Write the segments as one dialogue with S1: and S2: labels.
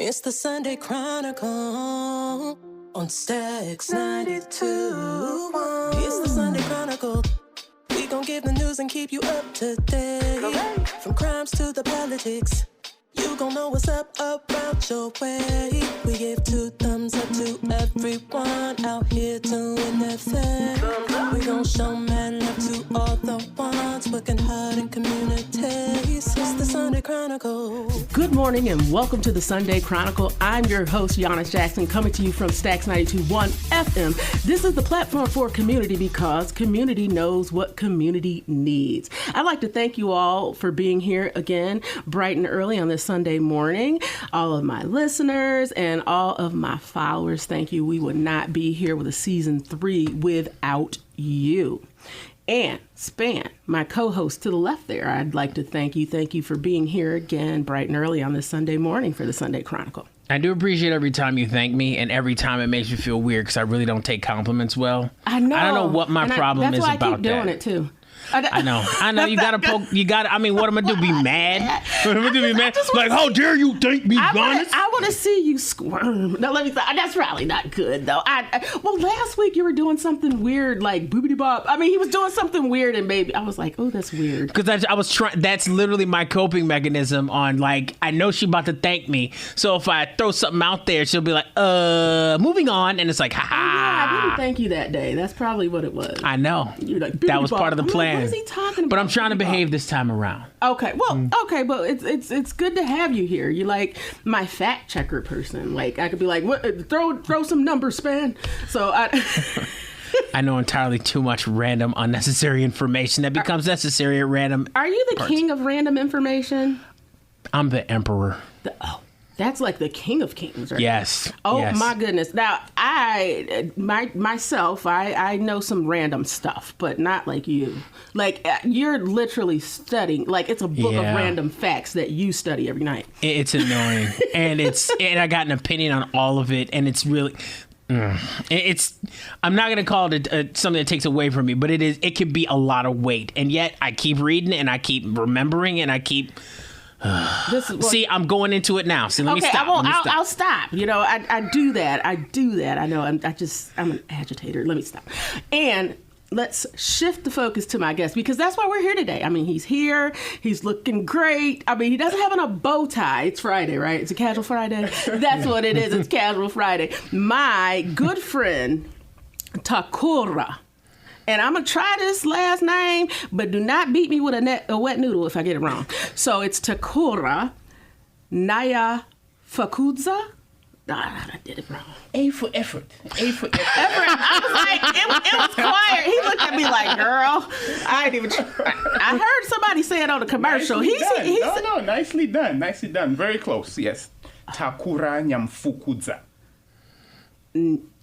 S1: It's the Sunday Chronicle on Stacks 92.1. It's the Sunday Chronicle. We gon' give the news and keep you up to date. From crimes to the politics, you gon' know what's up around your way. We give 2 thumbs up to everyone out here doing their thing. We gon' show mad love to all the ones working hard in communities. It's the Sunday Chronicle.
S2: Good morning and welcome to the Sunday Chronicle. I'm your host, Yanice Jackson, coming to you from Stacks 92.1 FM. This is the platform for community because community knows what community needs. I'd like to thank you all for being here again, bright and early on this Sunday morning. All of my listeners and all of my followers, thank you. We would not be here with a season 3 without you. And Span, my co-host to the left there, I'd like to thank you. Thank you for being here again, bright and early on this Sunday morning for the Sunday Chronicle.
S3: I do appreciate every time you thank me, and every time it makes me feel weird because I really don't take compliments well.
S2: I know.
S3: I don't know what my problem is about that.
S2: That's why I keep doing it too.
S3: I know. You gotta poke. You gotta. I mean, what am I gonna do? Be mad? What am I gonna be mad? Like, how dare you think me honest?
S2: I want to see you squirm. No, let me. That's probably not good though. Well, last week you were doing something weird, like boobity bop. I mean, he was doing something weird, and baby, I was like, oh, that's weird.
S3: Because I was trying. That's literally my coping mechanism. On like, I know she about to thank me, so if I throw something out there, she'll be like, moving on, and it's like, ha ha.
S2: Yeah, I didn't thank you that day. That's probably what it was.
S3: I know.
S2: You're like,
S3: that was part of the plan.
S2: What is he talking about?
S3: But I'm trying to behave this time around.
S2: Okay, well, okay, but it's good to have you here. You're like my fact checker person. Like I could be like, what? Throw some numbers, Span. So
S3: I know entirely too much random, unnecessary information that becomes necessary at random.
S2: Are you the king of random information?
S3: I'm the emperor.
S2: That's like the king of kings, right?
S3: Yes.
S2: Oh,
S3: yes.
S2: My goodness. Now, I know some random stuff, but not like you. Like, you're literally studying. Like, it's a book of random facts that you study every night.
S3: It's annoying. and I got an opinion on all of it, and it's really... I'm not going to call it something that takes away from me, but it can be a lot of weight. And yet, I keep reading, and I keep remembering, and I keep... See, I'm going into it now. See, let me stop.
S2: I'll stop. You know, I do that. I know. I'm an agitator. Let me stop. And let's shift the focus to my guest because that's why we're here today. I mean, he's here. He's looking great. I mean, he doesn't have on a bow tie. It's Friday, right? It's a casual Friday. That's what it is. It's casual Friday. My good friend, Takura. And I'm going to try this last name, but do not beat me with a wet noodle if I get it wrong. So it's Takura Nyamfukudza. I did it wrong.
S3: A for effort.
S2: I was like, it was quiet. He looked at me like, girl, I ain't even try. I heard somebody say it on the commercial.
S4: Nicely done. Very close, yes. Takura Nyamfukudza.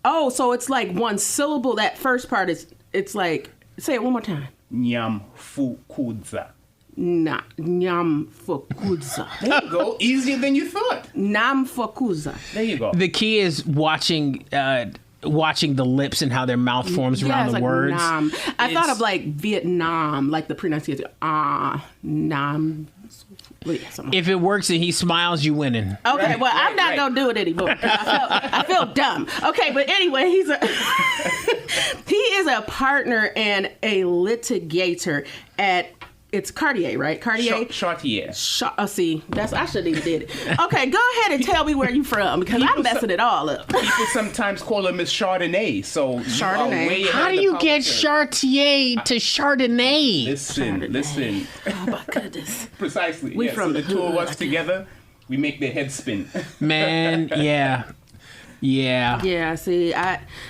S2: Oh, so it's like one syllable. That first part is... It's like, say it one more time.
S4: Nyamfukudza.
S2: Nyamfukudza.
S4: There you go. Easier than you thought.
S2: Nyamfukudza.
S4: There you go.
S3: The key is watching the lips and how their mouth forms around the
S2: like
S3: words.
S2: Nam. I thought of like Vietnam, like the pronunciation. Nam.
S3: If it works and he smiles, you winning.
S2: Okay, I'm not going to do it anymore. I feel dumb. Okay, but anyway, he is a partner and a litigator at, it's Cartier, right? Cartier?
S4: Chartier.
S2: See, I shouldn't even did it. Okay, go ahead and tell me where you're from because I'm messing it all up.
S4: People sometimes call him Miss Chardonnay. So
S2: Chardonnay.
S3: How do you get Chartier to Chardonnay?
S4: Listen.
S2: Oh my goodness.
S4: Precisely.
S2: We from
S4: the two of us together, we make their heads spin.
S3: Man, yeah.
S2: Yeah, see,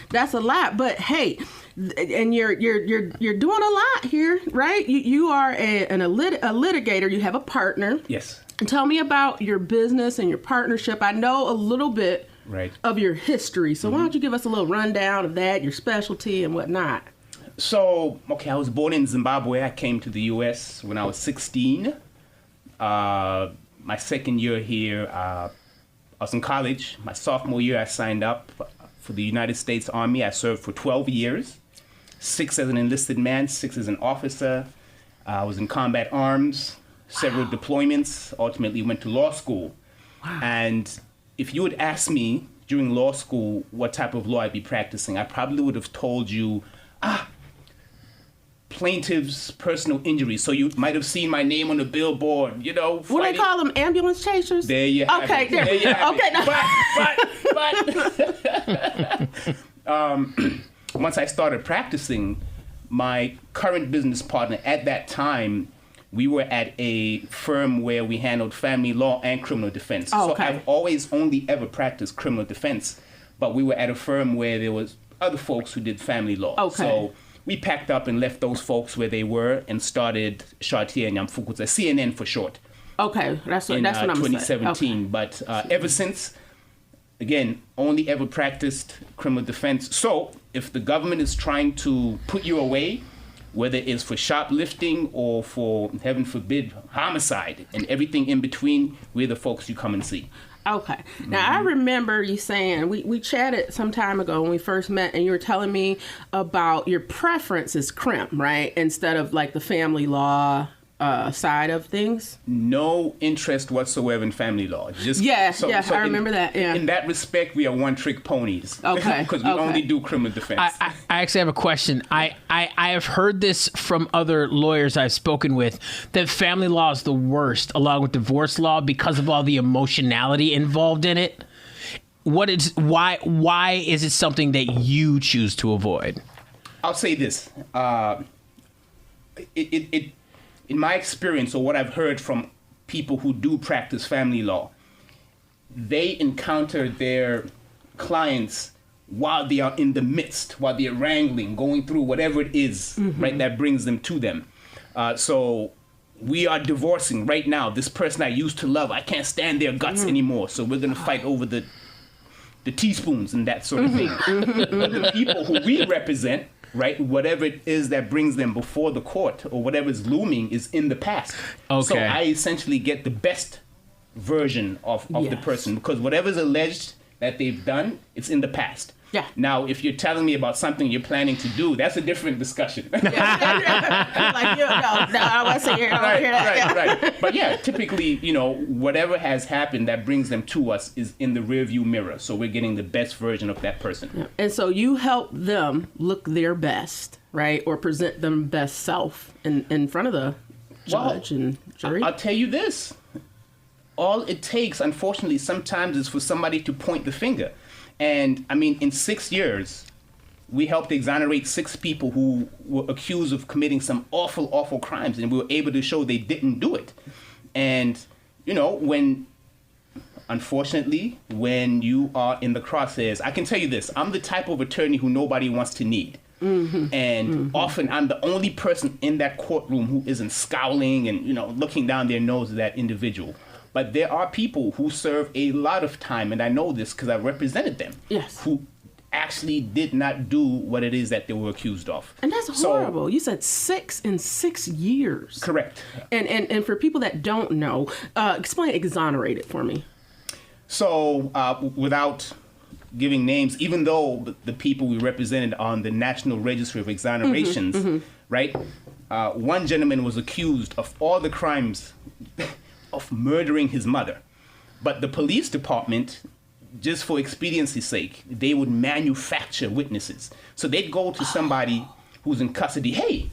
S2: that's a lot, but hey, and you're doing a lot here, right? You are a litigator. You have a partner.
S4: Yes.
S2: Tell me about your business and your partnership. I know a little bit of your history, so why don't you give us a little rundown of that, your specialty and whatnot?
S4: So, I was born in Zimbabwe. I came to the U.S. when I was 16. My second year here, I was in college. My sophomore year, I signed up for the United States Army. I served for 12 years, 6 as an enlisted man, 6 as an officer. I was in combat arms, several deployments, ultimately went to law school. Wow. And if you had asked me during law school what type of law I'd be practicing, I probably would have told you, plaintiff's personal injury. So you might have seen my name on the billboard, you know.
S2: What do they call them? Ambulance chasers?
S4: There you have it. There you have
S2: Okay.
S4: But once I started practicing, my current business partner at that time, we were at a firm where we handled family law and criminal defense.
S2: Oh, okay.
S4: So I've always only ever practiced criminal defense, but we were at a firm where there was other folks who did family law.
S2: Okay.
S4: So we packed up and left those folks where they were and started Takura Nyamfukudza, CNN for short.
S2: Okay, that's what I'm saying.
S4: 2017.
S2: Okay.
S4: But ever since, again, only ever practiced criminal defense. So if the government is trying to put you away, whether it's for shoplifting or for, heaven forbid, homicide and everything in between, we're the folks you come and see.
S2: Okay. Now, I remember you saying, we chatted some time ago when we first met, and you were telling me about your preference is crim, right? Instead of like the family law side of things.
S4: No interest whatsoever in family law. Just
S2: I remember that. Yeah.
S4: In that respect, we are one-trick ponies.
S2: Okay.
S4: Because we only do criminal defense.
S3: I actually have a question. I have heard this from other lawyers I've spoken with, that family law is the worst, along with divorce law, because of all the emotionality involved in it. Why is it something that you choose to avoid?
S4: I'll say this. In my experience, or what I've heard from people who do practice family law, they encounter their clients while they are in the midst, while they're wrangling, going through whatever it is, right, that brings them to them. So we are divorcing right now. This person I used to love, I can't stand their guts anymore. So we're going to fight over the teaspoons and that sort of thing. But the people who we represent, right, whatever it is that brings them before the court or whatever is looming is in the past.
S3: Okay.
S4: So I essentially get the best version of the person, because whatever's alleged that they've done, it's in the past.
S2: Yeah.
S4: Now, if you're telling me about something you're planning to do, that's a different discussion.
S2: Like, I wasn't here.
S4: Right. But yeah, typically, whatever has happened that brings them to us is in the rearview mirror. So we're getting the best version of that person.
S2: Yeah. And so you help them look their best, right? Or present them best self in front of the judge and jury.
S4: I'll tell you this. All it takes, unfortunately, sometimes is for somebody to point the finger. And I mean, in 6 years, we helped exonerate 6 people who were accused of committing some awful, awful crimes, and we were able to show they didn't do it. And, unfortunately, when you are in the crosshairs, I can tell you this, I'm the type of attorney who nobody wants to need. And often I'm the only person in that courtroom who isn't scowling and, looking down their nose at that individual. But there are people who serve a lot of time, and I know this because I represented them, who actually did not do what it is that they were accused of.
S2: And that's horrible. You said 6 in 6 years.
S4: Correct.
S2: And for people that don't know, explain exonerated for me.
S4: So without giving names, even though the people we represented on the National Registry of Exonerations, right? One gentleman was accused of all the crimes of murdering his mother. But the police department, just for expediency's sake, they would manufacture witnesses. So they'd go to somebody who's in custody. Hey,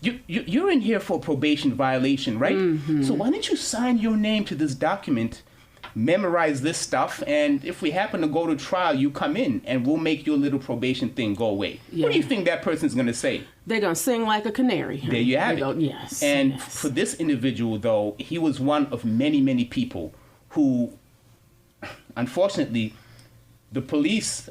S4: you're in here for probation violation, right? So why don't you sign your name to this document, memorize this stuff, and if we happen to go to trial, you come in and we'll make your little probation thing go away. What do you think that person's going to say?
S2: They're going to sing like a canary.
S4: There you have it.
S2: Yes.
S4: And for this individual, though, he was one of many, many people who, unfortunately, the police,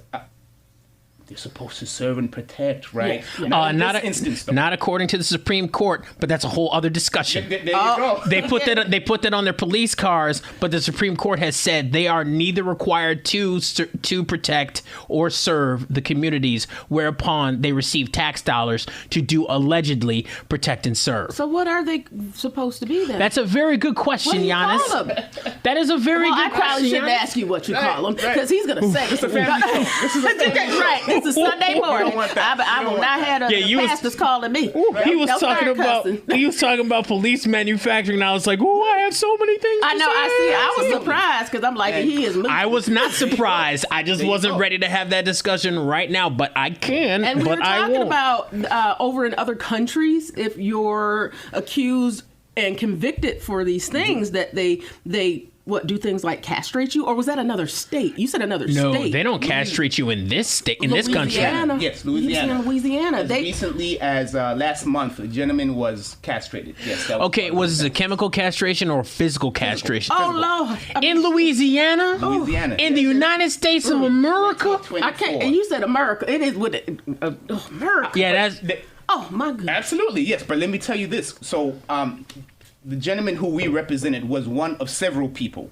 S4: they're supposed to serve and protect, right?
S2: Yeah.
S3: Not according to the Supreme Court, but that's a whole other discussion.
S4: There you go.
S3: They put that on their police cars, but the Supreme Court has said they are neither required to protect or serve the communities whereupon they receive tax dollars to do allegedly protect and serve.
S2: So what are they supposed to be then?
S3: That's a very good question, Yanice.
S2: Call them?
S3: That is a very good question.
S2: I probably shouldn't ask you what you call them, because he's going to say
S4: This is a family show. This is a family show.
S2: Right. It's a Sunday morning. I will not have the pastors calling me.
S3: He was talking about police manufacturing, and I was like, why have so many things
S2: I
S3: to
S2: know.
S3: say.
S2: I see. I was surprised because I'm like, he is moving.
S3: I was not surprised. I just wasn't ready to have that discussion right now, but I can.
S2: And we
S3: but
S2: were
S3: I
S2: talking
S3: won't.
S2: about over in other countries, if you're accused and convicted for these things, that they do things like castrate you, or was that another state? You said another
S3: No,
S2: state.
S3: they don't castrate you in this state, in this country.
S4: Yes, Louisiana.
S2: Louisiana.
S4: As recently as last month, a gentleman was castrated. Yes. That was
S3: Okay, was it a chemical castration or physical castration?
S2: Oh Lord!
S3: In Louisiana?
S4: Louisiana.
S3: In the United States of America?
S2: I can't. And you said America. It is with America.
S3: Yeah,
S2: Oh my goodness.
S4: Absolutely, yes. But let me tell you this. So, the gentleman who we represented was one of several people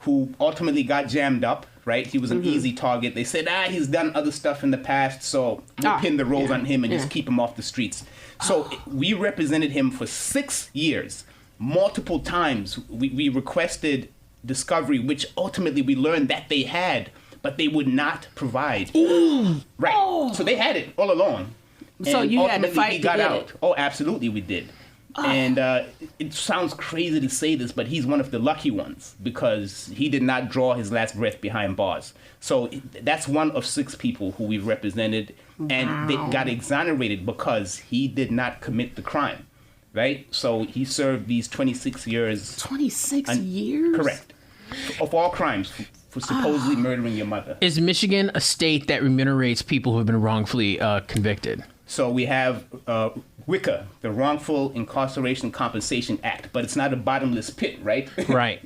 S4: who ultimately got jammed up, right? He was an easy target. They said, he's done other stuff in the past, so we'll pin the roles on him and just keep him off the streets. So we represented him for 6 years. Multiple times we requested discovery, which ultimately we learned that they had, but they would not provide.
S2: Ooh.
S4: Right.
S2: Oh.
S4: So they had it all along.
S2: So
S4: And
S2: you had to
S4: ultimately
S2: fight
S4: we
S2: to
S4: got
S2: get
S4: out.
S2: it.
S4: Oh, absolutely we did. And it sounds crazy to say this, but he's one of the lucky ones because he did not draw his last breath behind bars. So that's one of 6 people who we've represented, and they got exonerated because he did not commit the crime, right? So he served these 26 years.
S2: 26 years?
S4: Correct. Of all crimes for supposedly murdering your mother.
S3: Is Michigan a state that remunerates people who have been wrongfully convicted?
S4: So we have WICA, the Wrongful Incarceration Compensation Act, but it's not a bottomless pit, right?
S3: Right.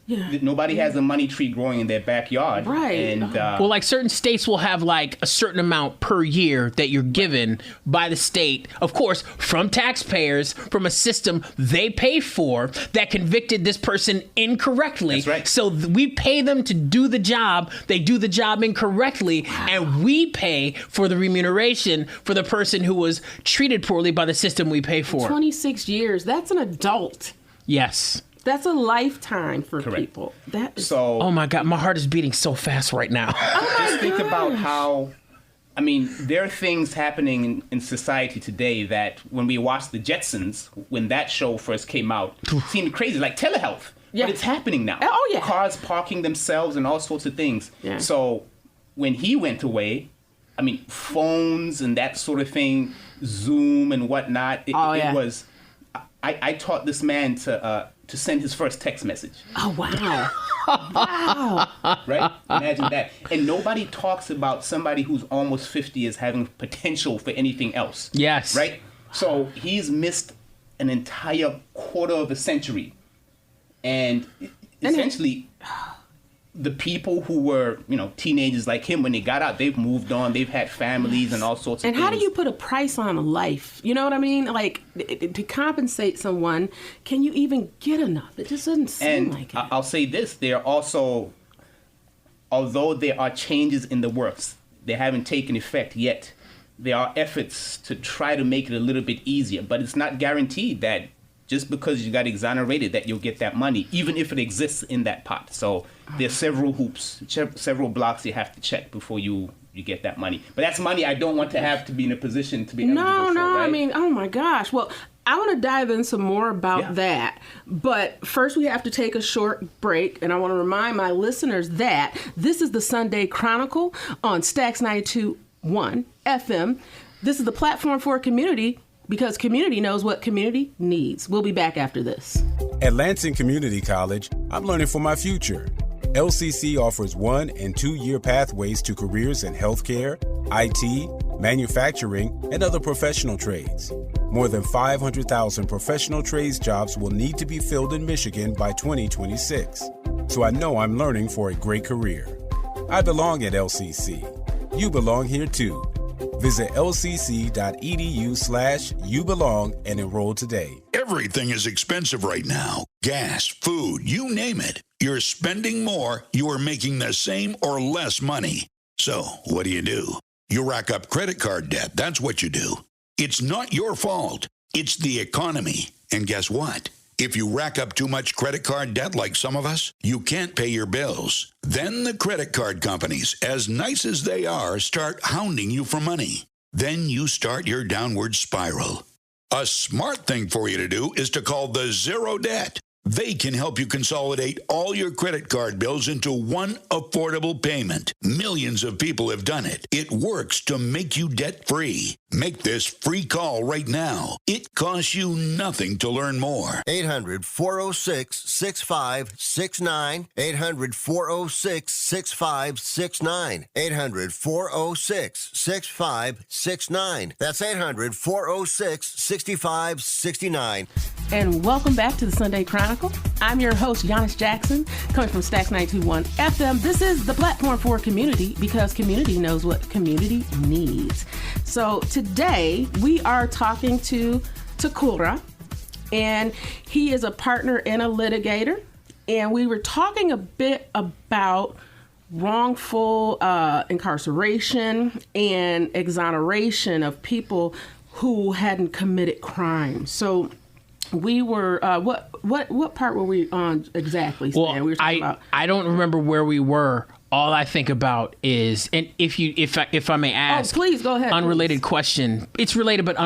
S2: Yeah.
S4: Nobody has a money tree growing in their backyard.
S2: Right.
S4: And
S3: Well, like certain states will have like a certain amount per year that you're given by the state, of course, from taxpayers, from a system they pay for that convicted this person incorrectly.
S4: That's right.
S3: So we pay them to do the job. They do the job incorrectly, and we pay for the remuneration for the person who was treated poorly by the system we pay for.
S2: 26 years. That's an adult.
S3: Yes.
S2: That's a lifetime for
S4: Correct.
S2: people. That is,
S4: so
S3: Oh my God, my heart is beating so fast right now.
S4: just think about how, I mean, there are things happening in society today that when we watched The Jetsons, when that show first came out, seemed crazy, like telehealth.
S2: Yeah.
S4: But it's happening now.
S2: Oh, yeah.
S4: Cars parking themselves and all sorts of things.
S2: Yeah.
S4: So when he went away, I mean, phones and that sort of thing, Zoom and whatnot, it was, I taught this man to send his first text message.
S2: oh, wow. Wow.
S4: Right? Imagine that. And nobody talks about somebody who's almost 50 as having potential for anything else.
S3: Yes.
S4: Right? So he's missed an entire quarter of a century. And essentially, the people who were, teenagers like him, when they got out, they've moved on. They've had families and all sorts of
S2: And
S4: things.
S2: how do you put a price on a life? You know what I mean? Like, to compensate someone, can you even get enough? It just doesn't seem like it.
S4: I'll say this, there are also, although there are changes in the works, they haven't taken effect yet. There are efforts to try to make it a little bit easier, but it's not guaranteed that just because you got exonerated that you'll get that money, even if it exists in that pot. So there's several hoops, several blocks you have to check before you get that money. But that's money I don't want to have to be in a position to be eligible for, right?
S2: I mean, oh my gosh. Well, I want to dive in some more about that. But first we have to take a short break. And I want to remind my listeners that this is the Sunday Chronicle on Stax 92.1 FM. This is the platform for community because community knows what community needs. We'll be back after this.
S5: At Lansing Community College, I'm learning for my future. LCC offers 1- and 2-year pathways to careers in healthcare, IT, manufacturing, and other professional trades. More than 500,000 professional trades jobs will need to be filled in Michigan by 2026. So I know I'm learning for a great career. I belong at LCC. You belong here too. Visit lcc.edu/youbelong and enroll today.
S6: Everything is expensive right now. Gas, food, you name it. You're spending more, you are making the same or less money. So, what do? You rack up credit card debt. That's what you do. It's not your fault. It's the economy. And guess what? If you rack up too much credit card debt like some of us, you can't pay your bills. Then the credit card companies, as nice as they are, start hounding you for money. Then you start your downward spiral. A smart thing for you to do is to call the Zero Debt. They can help you consolidate all your credit card bills into one affordable payment. Millions of people have done it. It works to make you debt-free. Make this free call right now. It costs you nothing to learn more.
S7: 800-406-6569. 800-406-6569. 800-406-6569. That's 800-406-6569.
S2: And welcome back to the Sunday Chronicle. I'm your host, Yanice Jackson, coming from Stacks 92.1 FM. This is the platform for community because community knows what community needs. So today we are talking to Takura, and he is a partner and a litigator. And we were talking a bit about wrongful incarceration and exoneration of people who hadn't committed crimes. So we were what part were we on exactly, Stan?
S3: Well,
S2: We were talking about
S3: I don't remember where we were. All I think about is, and if I may ask,
S2: please go ahead.
S3: Unrelated question. It's related, but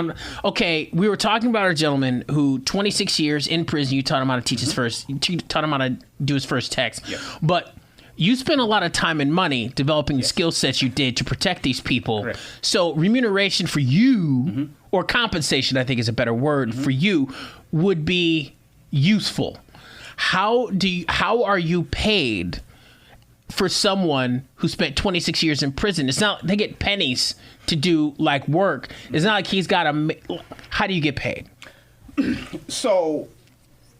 S3: okay. We were talking about a gentleman who 26 years in prison. You taught him how to teach his first. You taught him how to do his first text.
S4: Yeah.
S3: But you spent a lot of time and money developing the skill sets you did to protect these people.
S4: Correct.
S3: So remuneration for you, or compensation, I think is a better word for you, would be useful. How are you paid for someone who spent 26 years in prison? It's not, they get pennies to do like work. It's not like he's got how do you get paid?
S4: So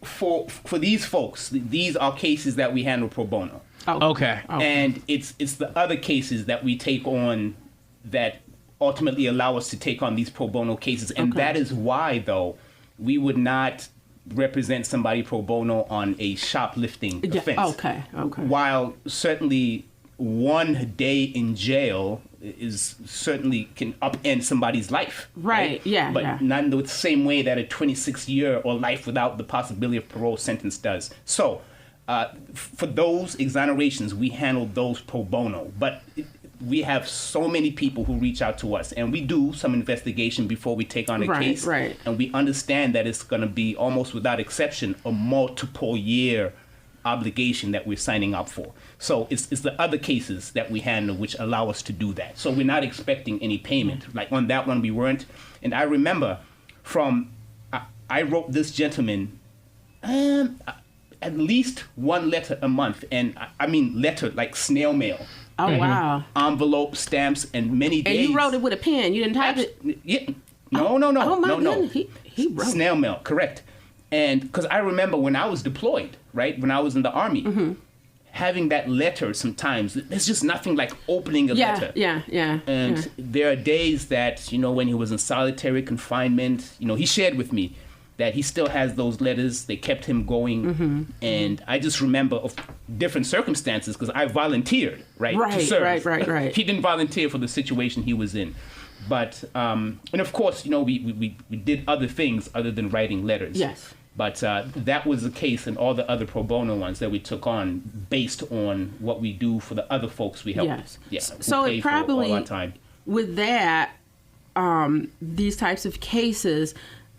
S4: for these folks, these are cases that we handle pro bono.
S3: Okay.
S4: And it's the other cases that we take on that ultimately allow us to take on these pro bono cases. And that is why, though, we would not represent somebody pro bono on a shoplifting offense.
S2: Okay.
S4: While certainly 1 day in jail is certainly can upend somebody's life.
S2: Right. Yeah.
S4: But not in the same way that a 26-year or life without the possibility of parole sentence does. So for those exonerations, we handle those pro bono. But we have so many people who reach out to us, and we do some investigation before we take on a case.
S2: Right.
S4: And we understand that it's going to be almost without exception a multiple year obligation that we're signing up for. So it's the other cases that we handle which allow us to do that. So we're not expecting any payment. Like on that one, we weren't. And I remember I wrote this gentleman at least one letter a month. And I mean letter, like snail mail.
S2: Oh, wow.
S4: Envelope, stamps, and many days.
S2: And you wrote it with a pen. You didn't type it?
S4: Yeah. No.
S2: Oh, my goodness. He wrote
S4: snail mail, correct. And because I remember when I was deployed, right, when I was in the Army, having that letter sometimes, there's just nothing like opening a letter.
S2: Yeah.
S4: And there are days that, when he was in solitary confinement, he shared with me that he still has those letters. They kept him going. And I just remember of different circumstances because I volunteered, to serve.
S2: Right.
S4: He didn't volunteer for the situation he was in. But, and of course, we did other things other than writing letters.
S2: Yes.
S4: But that was the case in all the other pro bono ones that we took on based on what we do for the other folks we help.
S2: Yes.
S4: Yeah,
S2: so it probably,
S4: all our time.
S2: With that, these types of cases,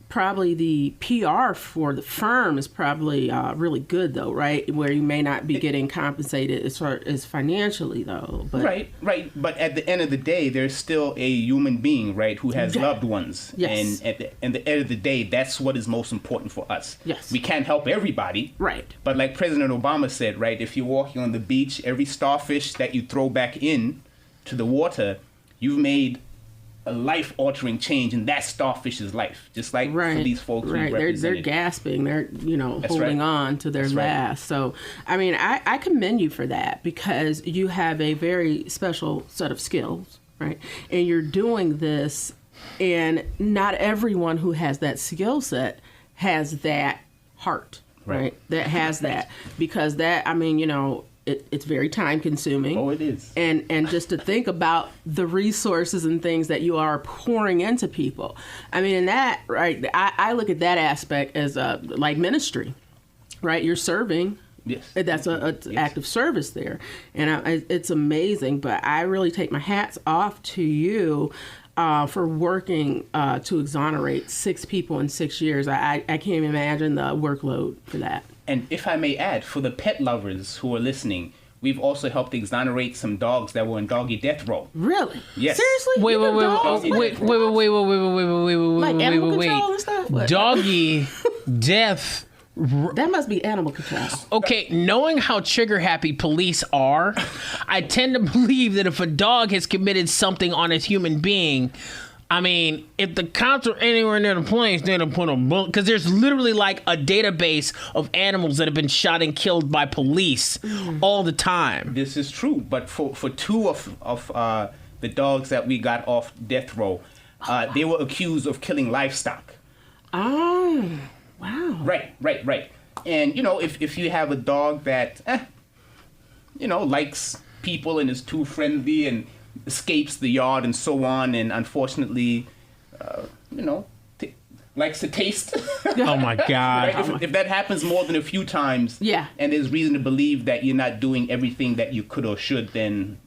S2: probably the PR for the firm is probably really good, though, right? Where you may not be getting compensated as far as financially, though. But
S4: Right. But at the end of the day, there's still a human being, right, who has loved ones.
S2: Yes.
S4: And at the end of the day, that's what is most important for us.
S2: Yes.
S4: We can't help everybody.
S2: Right.
S4: But like President Obama said, right, if you're walking on the beach, every starfish that you throw back in to the water, you've made a life-altering change in that starfish's life, just like for these folks we represented.
S2: They're gasping. They're holding on to their last. So, I mean, I commend you for that because you have a very special set of skills, right? And you're doing this, and not everyone who has that skill set has that heart, right? That has that because that, I mean, it's very time consuming.
S4: Oh, it is.
S2: And just to think about the resources and things that you are pouring into people. I mean, and that, right, I look at that aspect as like ministry, right? You're serving.
S4: Yes.
S2: That's an act of service there. And it's amazing, but I really take my hats off to you for working to exonerate 6 people in 6 years. I can't imagine the workload for that.
S4: And if I may add, for the pet lovers who are listening, we've also helped exonerate some dogs that were in doggy death row.
S2: Really?
S4: Yes.
S2: Seriously?
S3: Wait,
S2: You got dogs?
S3: wait.
S2: Like animal
S3: wait.
S2: control and stuff? What?
S3: Doggy death.
S2: That must be animal control.
S3: Okay, knowing how trigger happy police are, I tend to believe that if a dog has committed something on a human being, I mean, if the cops are anywhere near the place, they'd have put a bullet. Because there's literally like a database of animals that have been shot and killed by police all the time.
S4: This is true, but for 2 of the dogs that we got off death row, they were accused of killing livestock.
S2: Oh, wow.
S4: Right. And, if you have a dog that, likes people and is too friendly and escapes the yard and so on, and unfortunately, likes to taste.
S3: Oh, my God.
S4: Right? If that happens more than a few times,
S2: Yeah.
S4: and there's reason to believe that you're not doing everything that you could or should, then,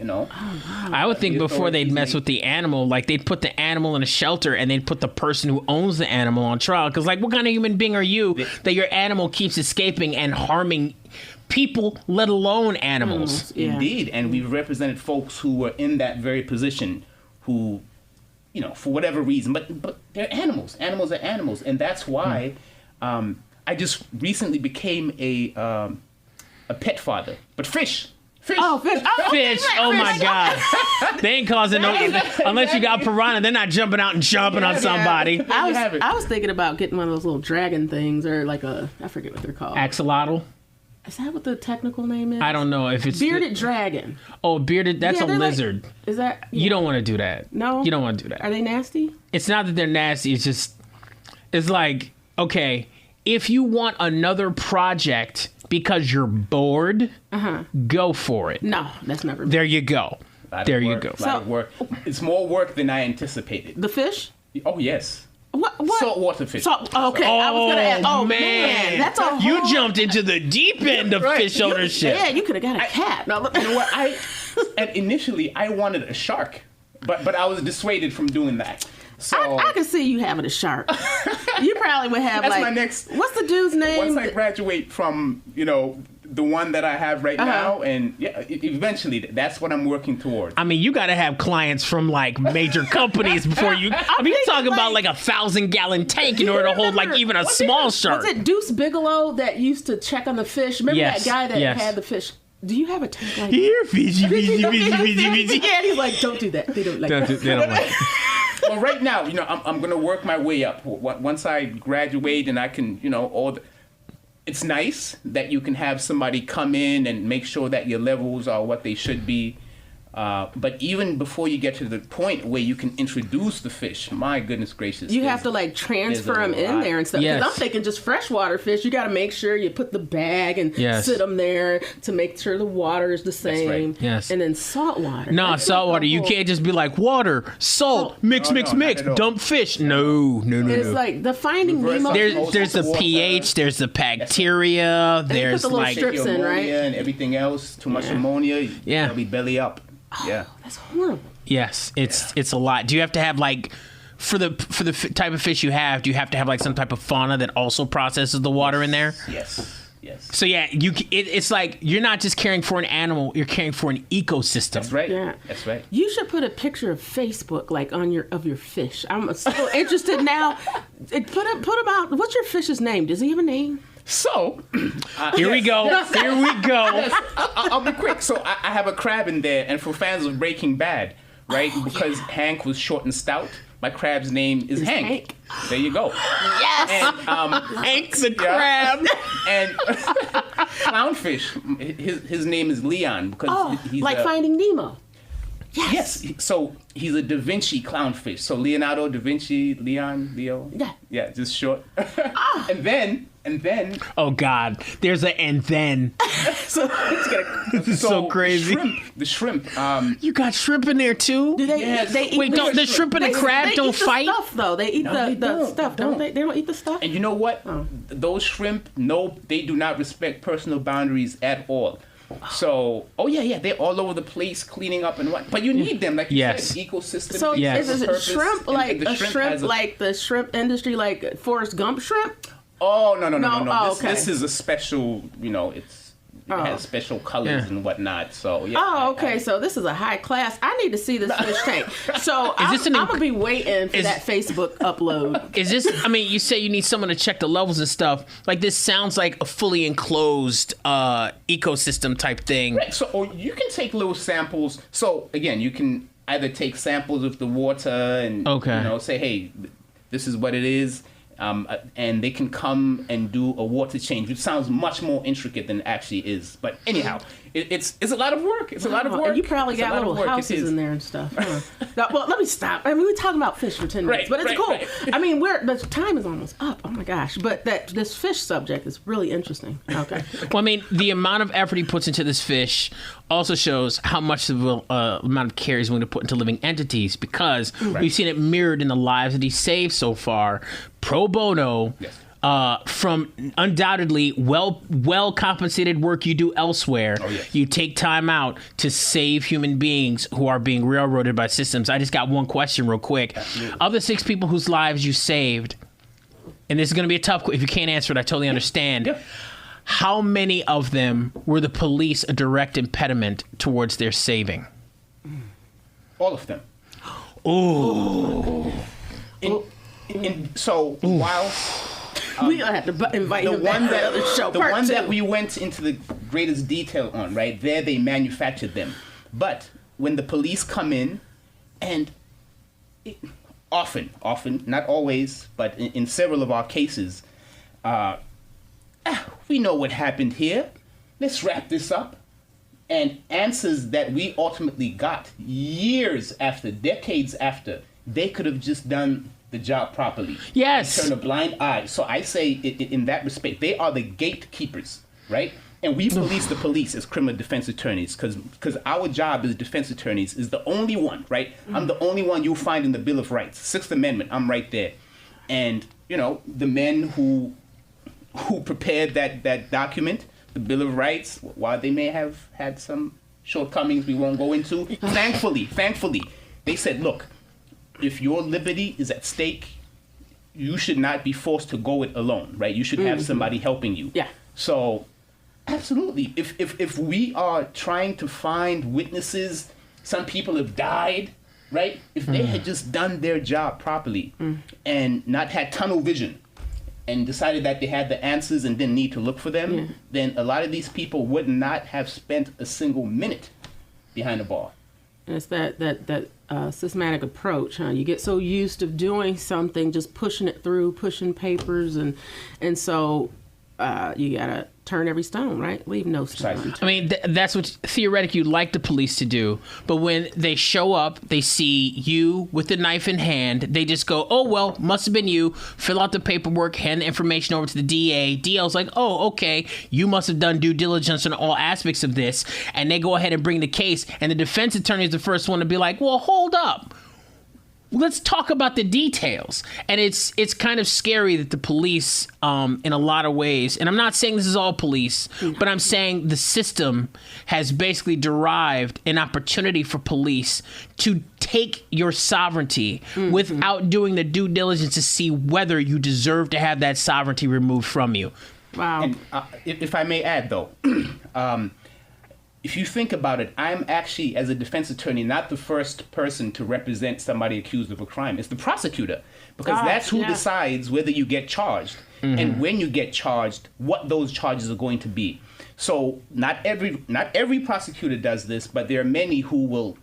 S3: I would think before they'd mess with the animal, like they'd put the animal in a shelter and they'd put the person who owns the animal on trial. Because, like, what kind of human being are you that your animal keeps escaping and harming people, let alone animals?
S2: Yeah.
S4: Indeed. And we've represented folks who were in that very position who, for whatever reason, but they're animals. Animals are animals. And that's why I just recently became a pet father. But fish.
S2: Oh, fish. Oh,
S3: Fish. Oh, my God. They ain't causing no... Unless you got piranha, they're not jumping out and jumping on somebody.
S2: I was thinking about getting one of those little dragon things, or like I forget what they're called.
S3: Axolotl?
S2: Is that what the technical name is?
S3: I don't know if it's...
S2: Bearded dragon.
S3: Oh, bearded... That's
S2: Yeah,
S3: a
S2: they're
S3: lizard.
S2: Is that...
S3: You don't want to do that.
S2: No?
S3: You don't want to do that.
S2: Are they nasty?
S3: It's not that they're nasty. It's just... It's like, okay, if you want another project because you're bored, go for it.
S2: No, that's never been.
S3: There you go. There you go.
S4: A lot of work. It's more work than I anticipated.
S2: The fish?
S4: Oh, yes.
S2: What?
S4: Saltwater fish.
S2: Okay, I was gonna ask. Oh
S3: man,
S2: that's a whole...
S3: You jumped into the deep end of fish ownership.
S2: Yeah, you could have got a cat. No,
S4: You know what? And initially I wanted a shark, but I was dissuaded from doing that. So
S2: I can see you having a shark. You probably would have
S4: that's
S2: like...
S4: my next...
S2: What's the dude's name?
S4: Once I graduate from, the one that I have right now, and eventually that's what I'm working towards.
S3: I mean, you got to have clients from like major companies before you... I mean, you're talking about like a 1,000-gallon tank in order to hold like even a small shark.
S2: Was it Deuce Bigelow that used to check on the fish? Remember that guy that had the fish? Do you have a tank like that?
S3: Here, fishy.
S2: Yeah, and he's like, don't do that. They don't like that.
S3: They don't like it.
S4: Well, right now, I'm going to work my way up. Once I graduate and I can, it's nice that you can have somebody come in and make sure that your levels are what they should be. But even before you get to the point where you can introduce the fish, my goodness gracious.
S2: You have to like transfer them in there and stuff. Because I'm thinking just freshwater fish, you got to make sure you put the bag and sit them there to make sure the water is the same.
S3: That's right. Yes.
S2: And then saltwater.
S3: No, saltwater. You can't just be like water, salt, mix, dump fish. No.
S2: It's like the Finding Nemo.
S3: There's the pH, there's the bacteria, there's
S2: put the
S3: like
S2: strips in, right?
S4: And everything else. Too much ammonia.
S3: Yeah.
S4: It'll be belly up. Yeah,
S2: that's horrible.
S3: Yes, it's a lot. Do you have to have like for the type of fish you have? Do you have to have like some type of fauna that also processes the water in there?
S4: Yes.
S3: So yeah, it's like you're not just caring for an animal; you're caring for an ecosystem.
S4: That's right.
S2: Yeah,
S4: that's right.
S2: You should put a picture of Facebook like on your fish. I'm so interested now. Put him out. What's your fish's name? Does he have a name?
S4: So,
S3: here we go.
S4: I'll be quick. So I have a crab in there, and for fans of Breaking Bad, right? Because Hank was short and stout, my crab's name is Hank. There you go.
S2: Yes.
S4: And,
S3: Hank the crab.
S4: And clownfish, his name is Leon because he's
S2: like Finding Nemo.
S4: Yes. So he's a Da Vinci clownfish. So Leonardo da Vinci, Leo. Yeah, just short. And then.
S3: Oh God, there's an and then. This is so crazy.
S4: The shrimp.
S3: You got shrimp in there too?
S2: Do they?
S4: Yes.
S2: They eat
S3: Wait, don't the shrimp and the crab don't fight?
S2: They eat the stuff though. They eat the stuff, don't they? They don't eat the stuff.
S4: And you know what? Those shrimp, no, they do not respect personal boundaries at all. So, they're all over the place cleaning up and what. But you need them, like you said, ecosystem.
S2: So is it
S4: purpose,
S2: shrimp like
S4: and
S2: a shrimp like the shrimp industry, like Forrest Gump shrimp?
S4: Oh no!
S2: Oh,
S4: this is a special. It has special colors and whatnot. So yeah.
S2: Oh, okay. So this is a high class. I need to see this fish tank. So I'm gonna be waiting for that Facebook upload.
S3: Is this? I mean, you say you need someone to check the levels and stuff. Like this sounds like a fully enclosed ecosystem type thing.
S4: Right. So or you can take little samples. So again, you can either take samples of the water and say, hey, this is what it is. And they can come and do a water change, which sounds much more intricate than it actually is. But anyhow, it's a lot of work. It's a lot of work.
S2: And you probably got little houses in there and stuff. Huh? Well, let me stop. I mean, we're talking about fish for 10 minutes, but it's cool. Right. I mean, the time is almost up. Oh my gosh! But this fish subject is really interesting. Okay.
S3: Well, I mean, the amount of effort he puts into this fish also shows how much of the amount of care he's willing to put into living entities, because we've seen it mirrored in the lives that he's saved so far, pro bono. Yes. From undoubtedly well compensated work you do elsewhere. Oh, yes. You take time out to save human beings who are being railroaded by systems. I just got one question real quick. Absolutely. Of the 6 people whose lives you saved, and this is going to be a tough question. If you can't answer it, I totally understand. Yeah. How many of them were the police a direct impediment towards their saving?
S4: All of them.
S3: Ooh.
S4: While...
S2: we're going to have to invite him back to the other show.
S4: The one that we went into the greatest detail on, right? There they manufactured them. But when the police come in, and often, not always, but in several of our cases, we know what happened here. Let's wrap this up. And answers that we ultimately got years after, decades after, they could have just done the job properly.
S3: Yes.
S4: Turn a blind eye. So I say in that respect, they are the gatekeepers, right? And we police the police as criminal defense attorneys, because our job as defense attorneys is the only one, right? I'm the only one you'll find in the Bill of Rights, 6th Amendment. I'm right there. And, the men who prepared that document, the Bill of Rights, while they may have had some shortcomings we won't go into, thankfully, they said, look, if your liberty is at stake, you should not be forced to go it alone, right? You should have somebody helping you.
S2: Yeah.
S4: So, absolutely. If we are trying to find witnesses, some people have died, right? If they had just done their job properly and not had tunnel vision and decided that they had the answers and didn't need to look for them, then a lot of these people would not have spent a single minute behind the bar.
S2: And it's that systematic approach, huh? You get so used to doing something, just pushing it through, pushing papers, and so you gotta turn every stone, right? Leave no stone.
S3: I mean, that's what theoretically you'd like the police to do. But when they show up, they see you with the knife in hand. They just go, oh, well, must have been you. Fill out the paperwork, hand the information over to the DA. DA's like, oh, okay, you must have done due diligence on all aspects of this. And they go ahead and bring the case. And the defense attorney is the first one to be like, well, hold up. Let's talk about the details. And it's kind of scary that the police, in a lot of ways, and I'm not saying this is all police, but I'm saying the system has basically derived an opportunity for police to take your sovereignty without doing the due diligence to see whether you deserve to have that sovereignty removed from you.
S2: Wow.
S4: And if I may add, though, if you think about it, I'm actually, as a defense attorney, not the first person to represent somebody accused of a crime. It's the prosecutor, because that's who decides whether you get charged and when you get charged, what those charges are going to be. So not every prosecutor does this, but there are many who will.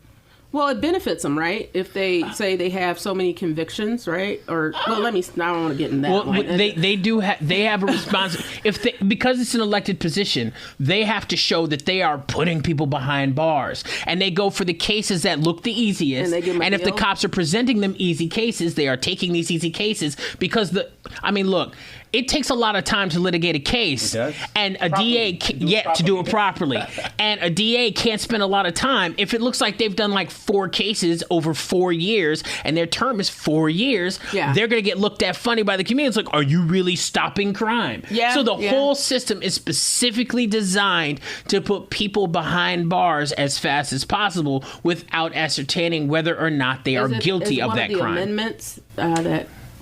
S2: Well, it benefits them, right? If they say they have so many convictions, right? Or I don't want to get in that.
S3: Well, they have a response. Because it's an elected position, they have to show that they are putting people behind bars, and they go for the cases that look the easiest. And if the cops are presenting them easy cases, they are taking these easy cases because look, it takes a lot of time to litigate a case.
S4: It does.
S3: And a
S4: Properly.
S3: DA to do it properly. And a DA can't spend a lot of time if it looks like they've done like 4 cases over 4 years and their term is 4 years.
S2: Yeah.
S3: They're going to get looked at funny by the community. It's like, are you really stopping crime?
S2: Yeah,
S3: So the
S2: yeah.
S3: whole system is specifically designed to put people behind bars as fast as possible without ascertaining whether or not they are guilty of that crime.
S2: Amendments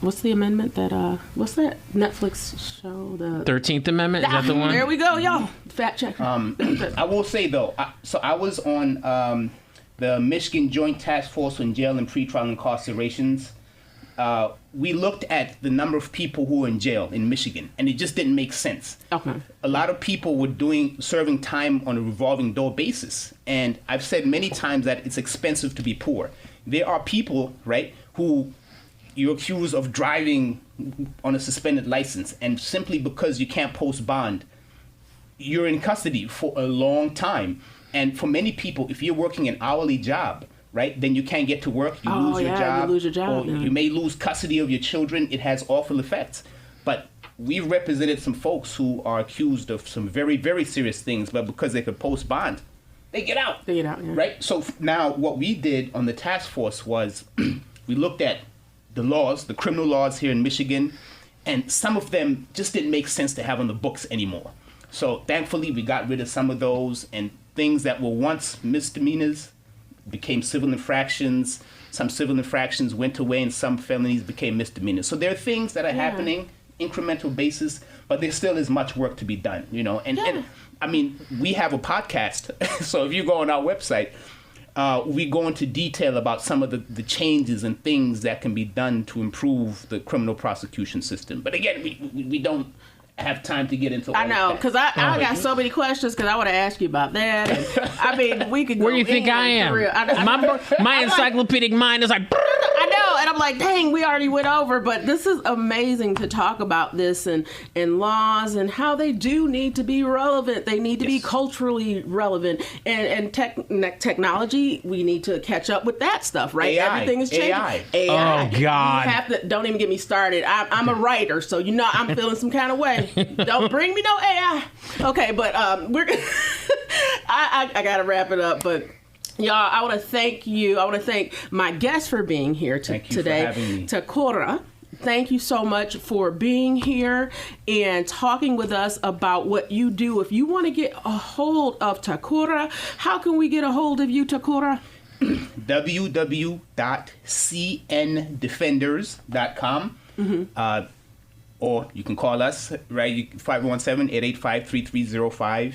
S2: what's the amendment that what's that Netflix show, the
S3: 13th Amendment, is that the one?
S2: There we go, y'all. Fact check.
S4: I will say though, I was on the Michigan Joint Task Force on Jail and Pretrial Incarcerations. We looked at the number of people who were in jail in Michigan, and it just didn't make sense.
S2: Okay.
S4: A lot of people were serving time on a revolving door basis, and I've said many times that it's expensive to be poor. There are people, right, who you're accused of driving on a suspended license, and simply because you can't post bond, you're in custody for a long time. And for many people, if you're working an hourly job, right, then you can't get to work, you lose your job,
S2: you lose your job,
S4: or
S2: yeah.
S4: you may lose custody of your children. It has awful effects. But we've represented some folks who are accused of some very, very serious things, but because they could post bond, they get out.
S2: They get out, yeah.
S4: Right? So now what we did on the task force was we looked at the laws, the criminal laws here in Michigan, and some of them just didn't make sense to have on the books anymore. So thankfully, we got rid of some of those, and things that were once misdemeanors became civil infractions. Some civil infractions went away, and some felonies became misdemeanors. So there are things that are happening, incremental basis, but there still is much work to be done, you know. And I mean, we have a podcast, so if you go on our website, we go into detail about some of the changes and things that can be done to improve the criminal prosecution system. But again, we don't have time to get into all
S2: I know, because I got so many questions, because I want to ask you about that. And, I mean, we could go
S3: Where do you think I am?
S2: for real.
S3: My encyclopedic mind is like...
S2: I know, and I'm like, dang, we already went over, but this is amazing to talk about this and laws and how they do need to be relevant. They need to be culturally relevant. And technology, we need to catch up with that stuff, right?
S4: AI.
S2: Everything is changing. AI.
S3: Oh, God.
S2: You have to, don't even get me started. I'm a writer, so you know I'm feeling some kind of way. Don't bring me no AI. Okay, but we're I got to wrap it up, but... Y'all, I want to thank you. I want to thank my guest for being here today.
S4: For having me.
S2: Takura, thank you so much for being here and talking with us about what you do. If you want to get a hold of Takura, how can we get a hold of you, Takura?
S4: www.cndefenders.com. Mm-hmm. Or you can call us, right? 517-885-3305.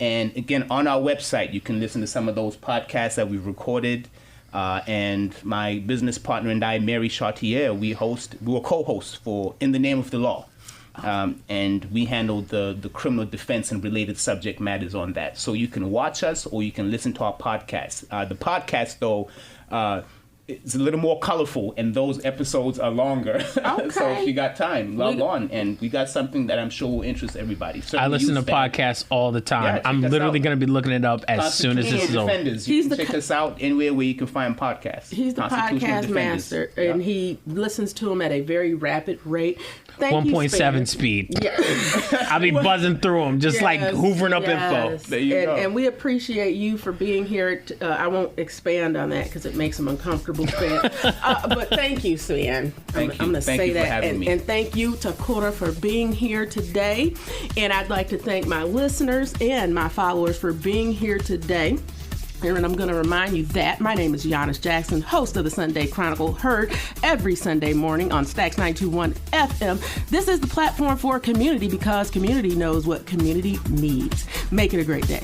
S4: And again, on our website, you can listen to some of those podcasts that we've recorded. And my business partner and I, Mary Chartier, we were co-hosts for In the Name of the Law. And we handled the criminal defense and related subject matters on that. So you can watch us or you can listen to our podcast. The podcast, though, it's a little more colorful, and those episodes are longer.
S2: Okay.
S4: So if you got time, log on, and we got something that I'm sure will interest everybody.
S3: I listen to podcasts all the time.
S4: Yeah,
S3: I'm literally going to be looking it up as soon as this is over.
S4: You can check us out anywhere where you can find podcasts.
S2: He's the podcast master, and he listens to them at a very rapid rate.
S3: 1.7 speed.
S2: Yeah.
S3: I'll be buzzing through them, just like hoovering up info.
S4: There you go.
S2: And we appreciate you for being here. I won't expand on that because it makes them uncomfortable. But thank you, Sven. I'm going to say that. And thank you, Takura, for being here today. And I'd like to thank my listeners and my followers for being here today. And I'm going to remind you that my name is Yanice Jackson, host of the Sunday Chronicle, heard every Sunday morning on Stax 92.1 FM. This is the platform for community because community knows what community needs. Make it a great day.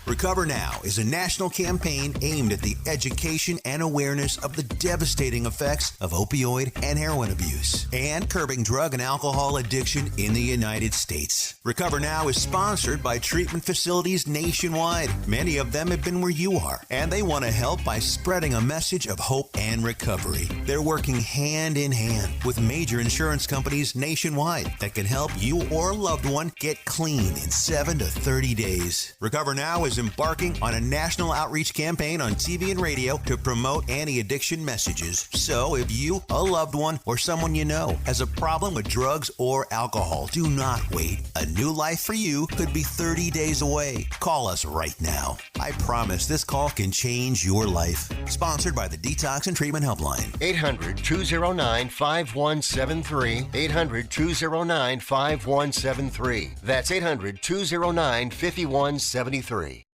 S8: Recover Now is a national campaign aimed at the education and awareness of the devastating effects of opioid and heroin abuse and curbing drug and alcohol addiction in the United States. Recover Now is sponsored by treatment facilities nationwide. Many of them have been where you are, and they want to help by spreading a message of hope and recovery. They're working hand in hand with major insurance companies nationwide that can help you or a loved one get clean in 7 to 30 days. Recover Now is is embarking on a national outreach campaign on TV and radio to promote anti-addiction messages. So if you, a loved one, or someone you know has a problem with drugs or alcohol, do not wait. A new life for you could be 30 days away. Call us right now. I promise this call can change your life. Sponsored by the Detox and Treatment Helpline.
S7: 800-209-5173. 800-209-5173. That's 800-209-5173.